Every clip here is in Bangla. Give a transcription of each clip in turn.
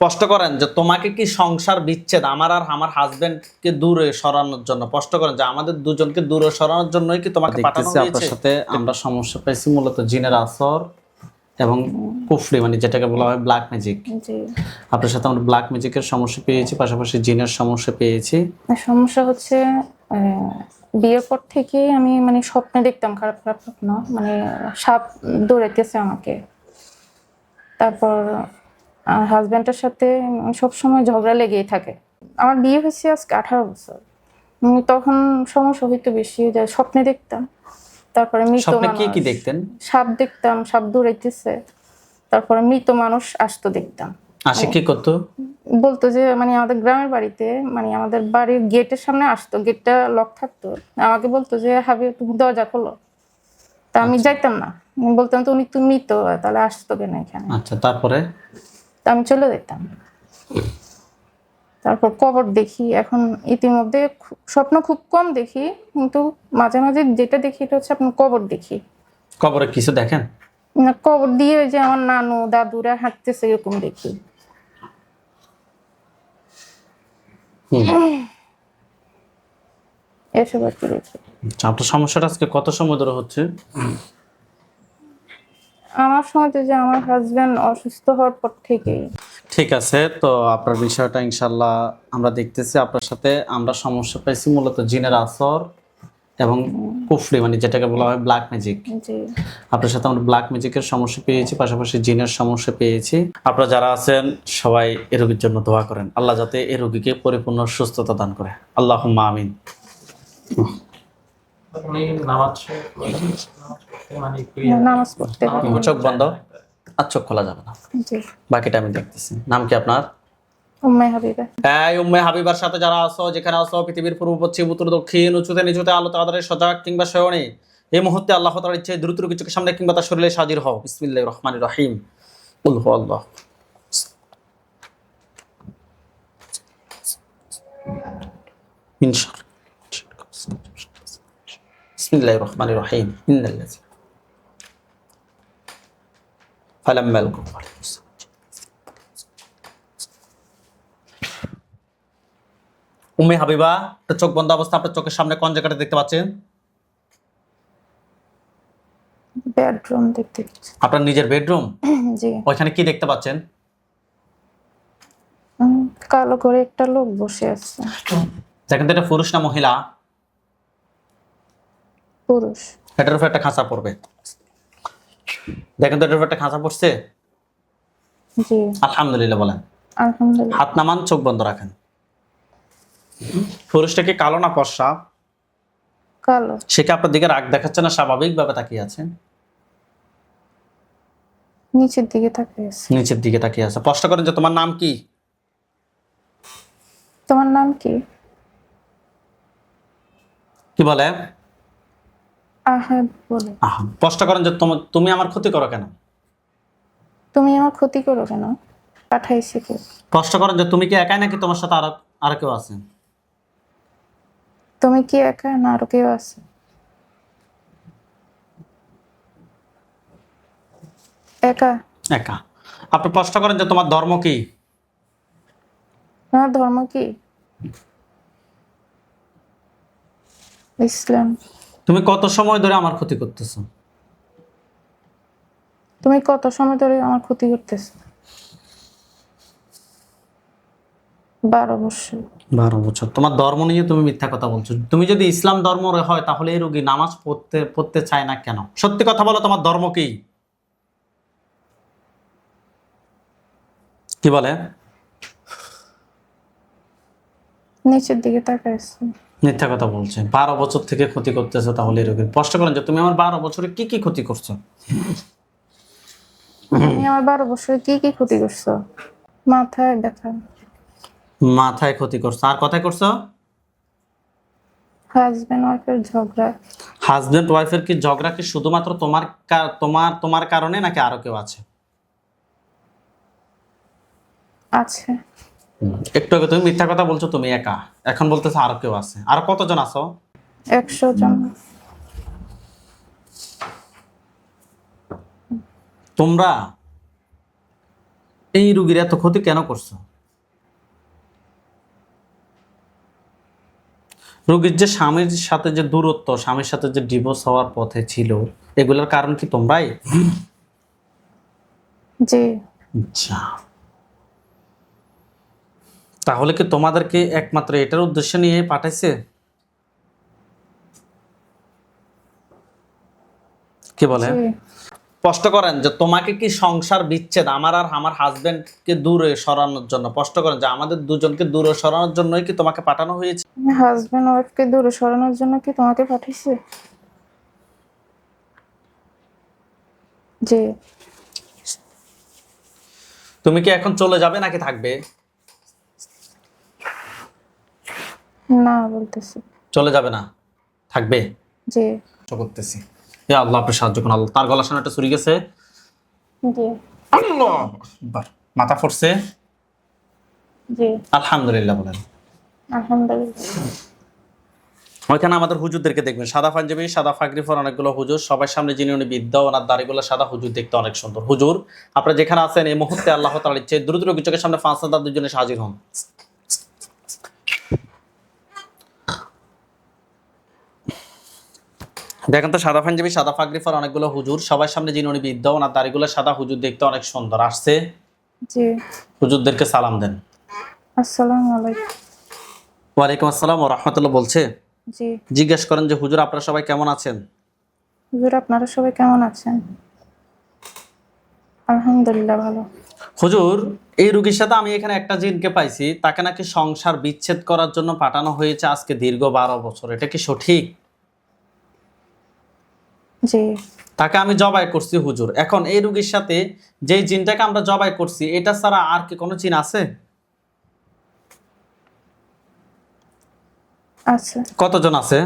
স্পষ্ট করেন যে তোমাকে কি সংসার বিচ্ছেদ আমার আর আমার হাজবেন্ডকে দূরে সরানোর জন্য, স্পষ্ট করেন যে আমাদের দুজনকে দূরে সরানোর জন্যই কি তোমাকে পাঠানো হয়েছে? আপনার সাথে আমরা সমস্যা পাইছি মূলত জিনের আসর এবং কুফরি, মানে যেটাকে বলা হয় ব্ল্যাক ম্যাজিক। জি, আপনার সাথে আমরা ব্ল্যাক ম্যাজিকের সমস্যা পেয়েছি, পাশাপাশি জিনের সমস্যা পেয়েছি। সমস্যা হচ্ছে বিয়ের পর থেকে আমি মানে স্বপ্নে দেখতাম খারাপ খারাপ স্বপ্ন, মানে সাপ দৌড়াইতেছে আমাকে। তারপর হাজব্যান্ডের সাথে সবসময় ঝগড়া লেগেই থাকে। আমার বিয়ে হয়েছে আজকে 18 বছর। তখন সমস্যা হইতো বেশি, যে স্বপ্নে দেখতাম। তারপরে মৃত স্বপ্নে কি মানুষ, কি দেখতেন? সাপ দেখতাম, সাপ দৌড়াইতেছে। তারপরে মৃত মানুষ আসতো দেখতাম। আসে কি করতো? বলতো যে মানে আমাদের গ্রামের বাড়িতে, মানে আমাদের বাড়ির গেটের সামনে আসতো, গেটটা লক থাকতো। আমাকে বলতো যে হাবিব তুমি দরজা খোলো। তা আমি যাইতাম না, আমি বলতাম তো তুমি তো তাহলে আসতো কেন এখানে। আচ্ছা, তারপরে? তা আমি চলে যেতাম। তারপর কবর দেখি, এখন ইতিমধ্যে স্বপ্ন খুব কম দেখি, কিন্তু মাঝে মাঝে যেটা দেখি এটা হচ্ছে আপনার কবর দেখি। কবরে কিছু দেখেন? না, কবর দিয়ে ওই যে আমার নানু দাদুরা হাঁটতেছে এরকম দেখি। এসব আর কি দেখি। আচ্ছা, আপনার সমস্যাটা আজকে কত সময় ধরে হচ্ছে? আমার সময় যে আমার হাজবেন্ড অসুস্থ হওয়ার পর থেকেই। ঠিক আছে, তো আপনার বিষয়টা ইনশাল্লাহ আমরা দেখতেছি। আপনার সাথে আমরা সমস্যা পাইছি মূলত জিনের আসর এবং কুফরি, মানে যেটাকে বলা হয় ব্ল্যাক ম্যাজিক। জি, আপনার সাথে আমরা ব্ল্যাক ম্যাজিকের সমস্যা পেয়েছি, পাশাপাশি জিনের সমস্যা পেয়েছি। আপনারা যারা আছেন সবাই এ রোগীর জন্য দোয়া করেন, আল্লাহ যাতে এই রোগীকে পরিপূর্ণ সুস্থতা দান করে। আল্লাহুম্মা আমিন। নামাজ পড়তে হবে। চোখ বন্ধ, আর চোখ খোলা যাবে না, জি, বাকিটা আমি দেখতেছি। নাম কি আপনার? উম্মে হাবিবা। এই উম্মে হাবিবার সাথে যারা আছো, যেখানে আছো, পৃথিবীর পূর্ব পশ্চিম উত্তর দক্ষিণ, উঁচুতে নিচুতে, আলোতে আধারে, সজাগ কিংবা শয়নে, এই মুহূর্তে আল্লাহ তাআলার ইচ্ছে দ্রুত রোগীর সামনে কিংবা তার শরীরে হাজির হও। বিসমিল্লাহির রহমানির রহিম। কুল হুয়াল্লাহ। মিন শাররি। বিসমিল্লাহির রহমানির রহিম। ইন্নাল্লাযী ফালাম্মা আলকু উম্মে হাবিবা, আপনার চোখ বন্ধ অবস্থা, আপনার চোখের সামনে কোন জায়গাটা দেখতে পাচ্ছেন? বেডরুম দেখতে পাচ্ছি। আপনার নিজের বেডরুম? জি, ওইখানে কি দেখতে পাচ্ছেন? কালো করে একটা লোক বসে আছে। দেখেন তো এটা পুরুষ না মহিলা? পুরুষ। এটার উপর একটা খাঁচা পড়বে। দেখেন তো এটার উপর একটা খাঁচা পড়ছে। জি, আলহামদুলিল্লাহ বলেন। আলহামদুলিল্লাহ। হাত নামান, চোখ বন্ধ রাখেন। পুরুষটা কি কালো না ফর্সা? কালো। সে কি আপনার দিকে রাগ দেখাচ্ছে না স্বাভাবিকভাবে তাকিয়ে আছে? নিচের দিকে তাকিয়ে আছে। নিচের দিকে তাকিয়ে আছে। স্পষ্ট করেন যে তোমার নাম কি? তোমার নাম কি? কি বলে? আহাদ বলে। স্পষ্ট করেন যে তুমি আমার ক্ষতি করো কেন? তুমি আমার ক্ষতি করো কেন? পাঠাইছি কে? স্পষ্ট করেন যে তুমি কি একাই নাকি তোমার সাথে আর কেউ আছে? তুমি কি একা না আরো কেউ আছে? একা। একা। আপনি স্পষ্ট করেন যে তোমার ধর্ম কি? তোমার ধর্ম কি? ইসলাম। তুমি কত সময় ধরে আমার ক্ষতি করতেছো? তুমি কত সময় ধরে আমার ক্ষতি করতেছো? 12 বছর। 12 বছর। তোমার ধর্ম নিয়ে তুমি মিথ্যা কথা বলছো। তুমি যদি ইসলাম ধর্ম হয় তাহলে এই রোগী নামাজ পড়তে চায় না কেন? সত্যি কথা বলো, তোমার ধর্ম কি? কি বলে? নিচের দিকে তাকাইছে। মিথ্যা কথা বলছে। 12 বছর থেকে ক্ষতি করতেছো তাহলে এই রোগীর। স্পষ্ট করেন যে তুমি আমার 12 বছরে কি কি ক্ষতি করছো? তুমি আমার 12 বছরে কি কি ক্ষতি করছো? মাথায় ব্যথা, মাথায় ক্ষতি করছো, আর কথায় করছো? হাজবেন্ড ওয়াইফের ঝগড়া। হাজবেন্ড ওয়াইফের কি ঝগড়া কি শুধুমাত্র তোমার কারণে নাকি আরো কেউ আছে? আছে। একটু আগে তুমি মিথ্যা কথা বলছো তুমি একা, এখন বলতেছো আরো কেউ আছে। আর কতজন আছো? 100 জন। তোমরা এই রোগীর এত ক্ষতি কেন করছো? রোগীর যে স্বামীর সাথে যে দূরত্ব, স্বামীর সাথে যে ডিভোর্স হওয়ার পথে ছিল, এগুলোর কারণ কি তোমরাই? জি। আচ্ছা, তাহলে কি তোমাদেরকে একমাত্র এটার উদ্দেশ্য নিয়ে পাঠাইছে? কি বলে? জি। স্পষ্ট করেন যে তোমাকে কি সংসার বিচ্ছেদ আমার আর আমার হাজবেন্ডকে দূরে সরানোর জন্য, স্পষ্ট করেন যে আমাদের দুজনকে দূরে সরানোর জন্যই কি তোমাকে পাঠানো হয়েছে? হাজবেন্ড ওয়াইফকে দূরে সরানোর জন্য কি তোমাকে পাঠিয়েছে? জি। তুমি কি এখন চলে যাবে নাকি থাকবে? না বলতেছি। চলে যাবে না, থাকবে? জি। করতেছি, ইয়া আল্লাহ আপনি সাহায্য করুন। আল্লাহ, তার গলার সামনে একটা চুরি গেছে। জি। আল্লাহ আকবার। মাথা ফুটছে? জি। আলহামদুলিল্লাহ বলেন। আলহামদুলিল্লাহ। ওইখানে আমাদের হুজুরদেরকে দেখবেন, সাদা পাঞ্জাবি, সাদা ফাগরি পরা অনেকগুলো হুজুর, সবার সামনে যিনি উনি বিদ্যা, ওনার দাড়িগুলো সাদা, হুজুর দেখতে অনেক সুন্দর। হুজুর আপনারা যেখানে আছেন এই মুহূর্তে আল্লাহ তাআলার ইচ্ছে দ্রুত রোগীর চোখের সামনে 5 দুজনে হাজির হন। দেখেন তো, সাদা পাঞ্জাবি, সাদা ফাগরি পরা অনেকগুলো হুজুর, সবার সামনে যিনি উনি বিদ্যা, ওনার দাড়িগুলো সাদা, হুজুর দেখতে অনেক সুন্দর আসছে। জি। হুজুরদেরকে সালাম দেন। আসসালামু আলাইকুম। ওয়ালাইকুম আসসালাম ওয়া রাহমাতুল্লাহ। বলছে জি। জিজ্ঞেস করেন যে হুজুর আপনারা সবাই কেমন আছেন? হুজুর আপনারা সবাই কেমন আছেন? আলহামদুলিল্লাহ ভালো। হুজুর এই রোগীর সাথে আমি এখানে একটা জিনকে পাইছি, তাকে নাকি সংসার বিচ্ছেদ করার জন্য পাঠানো হয়েছে আজকে দীর্ঘ 12 বছর, এটা কি সঠিক? জি। তাকে আমি জবাই করছি হুজুর। এখন এই রোগীর সাথে যেই জিনটাকে আমরা জবাই করছি, এটা ছাড়া আর কি কোনো জিন আছে? আচ্ছা। কতজন আছে?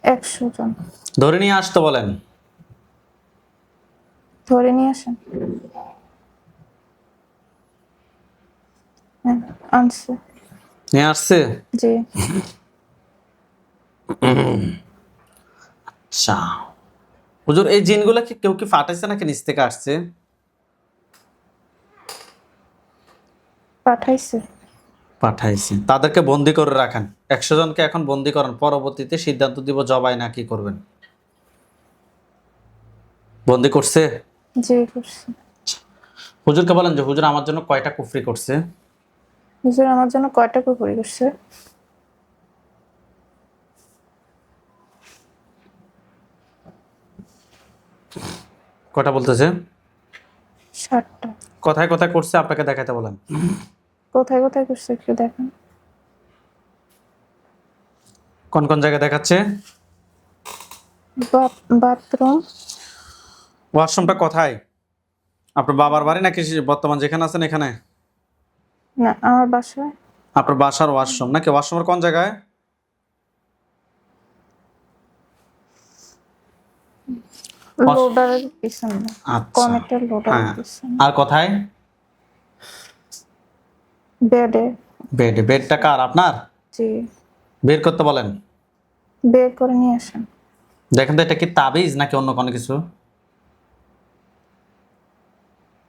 100 জন। ধরে নিয়ে আসতে বলেন। ধরে নিয়ে আসেন। হ্যাঁ, আনছে। নিয়ে আসছে? জি। আচ্ছা হুজুর, এই জিনগুলো কি কেউ কি ফাটাইছে নাকি নিচ থেকে আসছে? পাঠাইছে। পাঠাইছে। তাদেরকে বন্দি করে রাখেন। 100 জনকে এখন বন্দি করেন, পরবর্তীতে সিদ্ধান্ত দিব জবাই না কি করবেন। বন্দি করছে? জি করছে। হুজুরকে বলেন যে হুজুর আমার জন্য কয়টা কুফরি করছে। হুজুর আমার জন্য কয়টা কুফরি করছে? কয়টা বলতেছে? 60টা। কথায় কথায় করছে, আপনাকে দেখাতে বলেন। কোথায় কোথায় করছে একটু দেখেন। কোন কোন জায়গায় দেখাচ্ছে? বাথরুম। ওয়াশরুমটা কোথায়? আপনার বাবার বাড়ি নাকি বর্তমান যেখানে আছেন এখানে? না আমার বাসায়। আপনার বাসার ওয়াশরুম নাকি? ওয়াশরুমের কোন জায়গায়? লোডারের পিছনে। আচ্ছা, কনেক্টর লোডারের হ্যাঁ। পিছনে। আর কোথায়? বেডে। বেডে। বেডটা কার, আপনার? জি। বের করতে বলেন। বের করে নিয়ে আসেন। দেখেন তো এটা কি তাবিজ নাকি অন্য কোনো কিছু?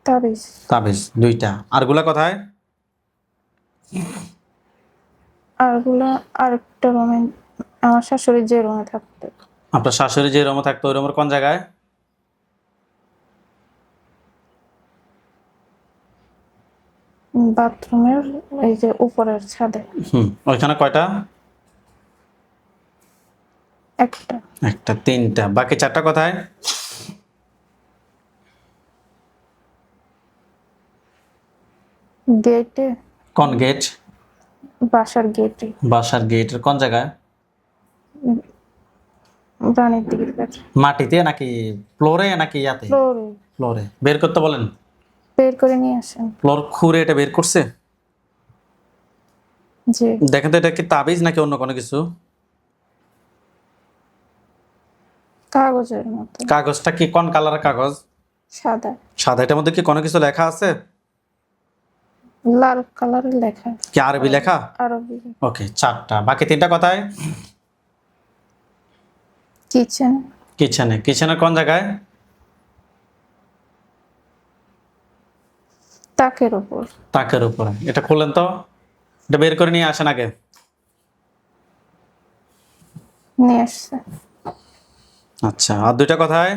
তাবিজ। তাবিজ দুইটা। আরগুলা কোথায়? আরগুলা আরেকটা রুমে, আমার শাশুড়ি যে রুমে থাকতো। আপনার শাশুড়ি যে রুমে থাকতো ওই রুমের কোন জায়গায়? বাথরুমের এই যে উপরের ছাদে। ওইখানে কয়টা? একটা। একটা, তিনটা। বাকি চারটা কোথায়? গেটে। কোন গেট? বাসার গেটে। বাসার গেটের কোন জায়গায়? রানীর দিকের গেট। মাটিতে নাকি ফ্লোরে নাকি ইয়াতে? ফ্লোরে। ফ্লোরে। বের করতে বলেন। বের করে নিয়ে আসেন। ফ্লোর খুঁড়ে এটা বের করছে? জি। দেখেন তো এটা কি তাবিজ নাকি অন্য কোনো কিছু? কাগজের মতো। কাগজটা কি কোন কালারের কাগজ? সাদা। সাদা। এটার মধ্যে কি কোনো কিছু লেখা আছে? লাল কালারের লেখা। কি আরবি লেখা? আরবি। ওকে, চারটা। বাকি তিনটা কোথায়? কিচেন। কিচেনে, কিচেনের কোন জায়গায়? তাকের উপর। তাকের উপরে। এটা খুললেন তো, এটা বের করে নিয়ে আসেন আগে। নিয়ে আসছে। আচ্ছা, আর দুইটা কোথায়?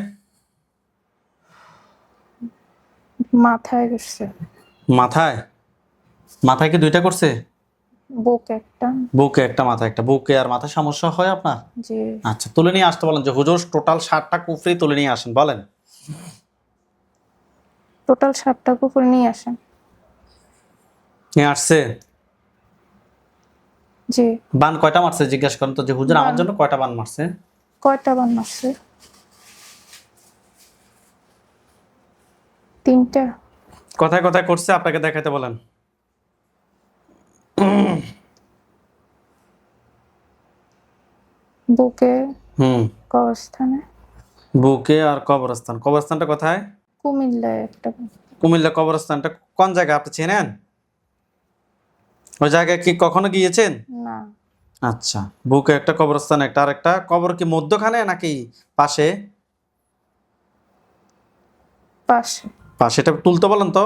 মাথায় করছে। মাথায়? মাথায় কি দুইটা করছে? বুক একটা। বুকে একটা, মাথায় একটা। বুকে আর মাথায় সমস্যা হয় আপনার? জি। আচ্ছা, তুলে নিয়ে আসতে বলেন যে হুজুর টোটাল 60টা কুফরি তুলে নিয়ে আসেন, বলেন। টোটাল 7টা কুকুর নিয়ে আসেন। নিয়ে আসছে? জি। বান কয়টা মারছে জিজ্ঞাসা করেন তো যে হুজুর আমার বান জন্য কয়টা বান মারছে। কয়টা বান মারছে? 3টা। কথায় কথায় করছে, আপনাকে দেখাতে বলেন। বুকে, হুম। কবরস্থানে। বুকে আর কবরস্থান। কবরস্থানটা কোথায়? কুমিল্লায় একটা। কুমিল্লা কবরস্থানটা কোন জায়গা আপনি চেনেন? ওই জায়গায় কি কখনো গিয়েছেন? না। আচ্ছা, বুকে একটা কবরস্থান একটা, আর একটা কবর কি মধ্যখানে নাকি পাশে? পাশে। পাশে। এটা তুলতে বলেন তো।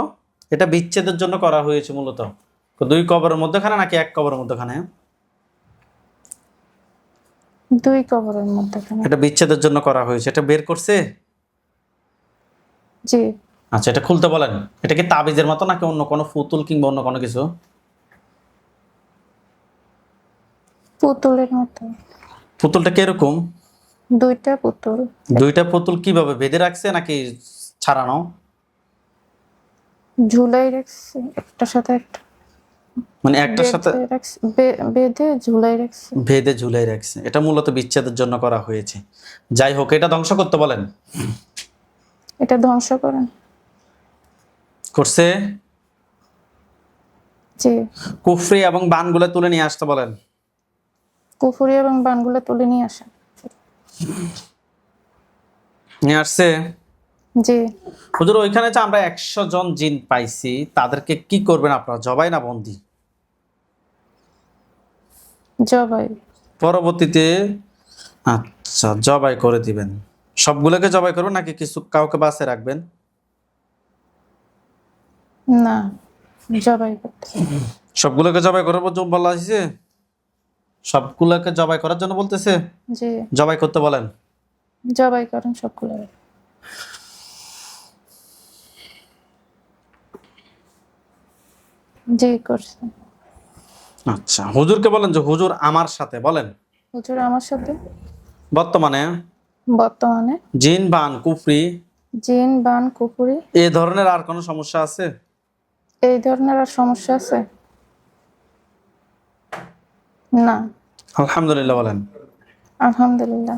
এটা বিচ্ছেদের জন্য করা হয়েছে মূলত। দুই কবরের মধ্যখানে নাকি এক কবরের মধ্যখানে? 2 কবরের মধ্যখানে। এটা বিচ্ছেদের জন্য করা হয়েছে। এটা বের করছে? জি। আচ্ছা, এটা খুলতে বলেন। এটা কি তাবিজের মতো নাকি অন্য কোনো পুতুল কিংবা অন্য কোনো কিছু? পুতুলের মতো। পুতুলটা কিরকম? 2টা পুতুল। দুইটা পুতুল কিভাবে বেঁধে রাখছে নাকি ছাড়ানো? ঝুলাই রাখছে একটার সাথে একটা। মানে একটার সাথে বেঁধে রাখছে, বেঁধে ঝুলাই রাখছে। ভেদে ঝুলাই রাখছে। এটা মূলত বিচ্ছেদের জন্য করা হয়েছে। যাই হোক, এটা ধ্বংস করতে বলেন। এটা ধ্বংস করেন। করছে? জি। কুফরি এবং বানগুলো তুলে নিয়ে আসতে বলেন। কুফুরি এবং বানগুলো তুলে নিয়ে আসেন। নিয়ে আসছে? জি। হুজুর ওইখানে যে আমরা 100 জন জিন পাইছি, তাদেরকে কি করবেন আপনারা, জবাই না বন্দি? জবাই। পরবর্তীতে আচ্ছা, জবাই করে দিবেন। সবগুলোকে জবাই করবেন নাকি কিছু কাউকে বাঁচে রাখবেন? না, জবাই করতে। সবগুলোকে জবাই করার পর বলা হয়েছে? সবগুলোকে জবাই করার জন্য বলতেছে? জি। জবাই করতে বলেন। জবাই করেন সবগুলো। জি করছে। আচ্ছা, হুজুরকে বলেন যে হুজুর আমার সাথে, বলেন। হুজুর আমার সাথে বর্তমানে বর্তমানে জিন বান কুফরি জিন বান কুফুরি এ ধরনের আর কোনো সমস্যা আছে? এই ধরনের আর সমস্যা আছে? না। আলহামদুলিল্লাহ বলেন। আলহামদুলিল্লাহ।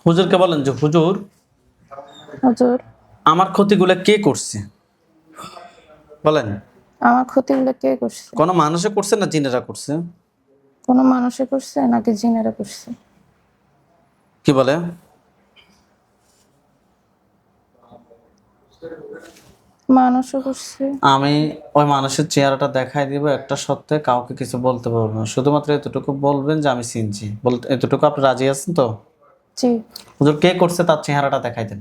হুজুরকে বলেন যে হুজুর হুজুর আমার ক্ষতিগুলো কে করছে, বলেন। আমার ক্ষতিগুলো কে করছে? কোনো মানুষে করছে না জিনেরা করছে? কোনো মানুষে করছে নাকি জিনেরা করছে? কি বলে? মানুষও করছে। আমি ওই মানুষের চেহারাটা দেখাই দিব একটা সত্ত্বে, কাউকে কিছু বলতে পারবো না, শুধুমাত্র এতটুকু বলবেন যে আমি চিনছি। বলতে এতটুকু আপনি রাজি আছেন তো? জি। হুজুর কে করছে তার চেহারাটা দেখাই দেন।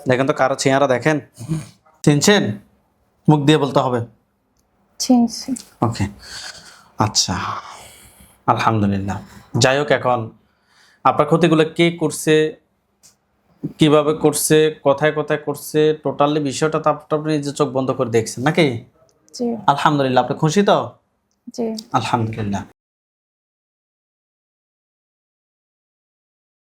দেখেন তো কারো চেহারা দেখেন, চিনছেন? মুখ দিয়ে বলতে হবে। চিনছি। ওকে, আচ্ছা, আলহামদুলিল্লাহ। যাই হোক, এখন আপনার ক্ষতিগুলো কে করছে, কিভাবে করছে, কোথায় কোথায় করছে, টোটালি বিষয়টা তো আপনি নিজে চোখ বন্ধ করে দেখছেন নাকি? জি। আলহামদুলিল্লাহ। আপনি খুশি তো? জি। আলহামদুলিল্লাহ।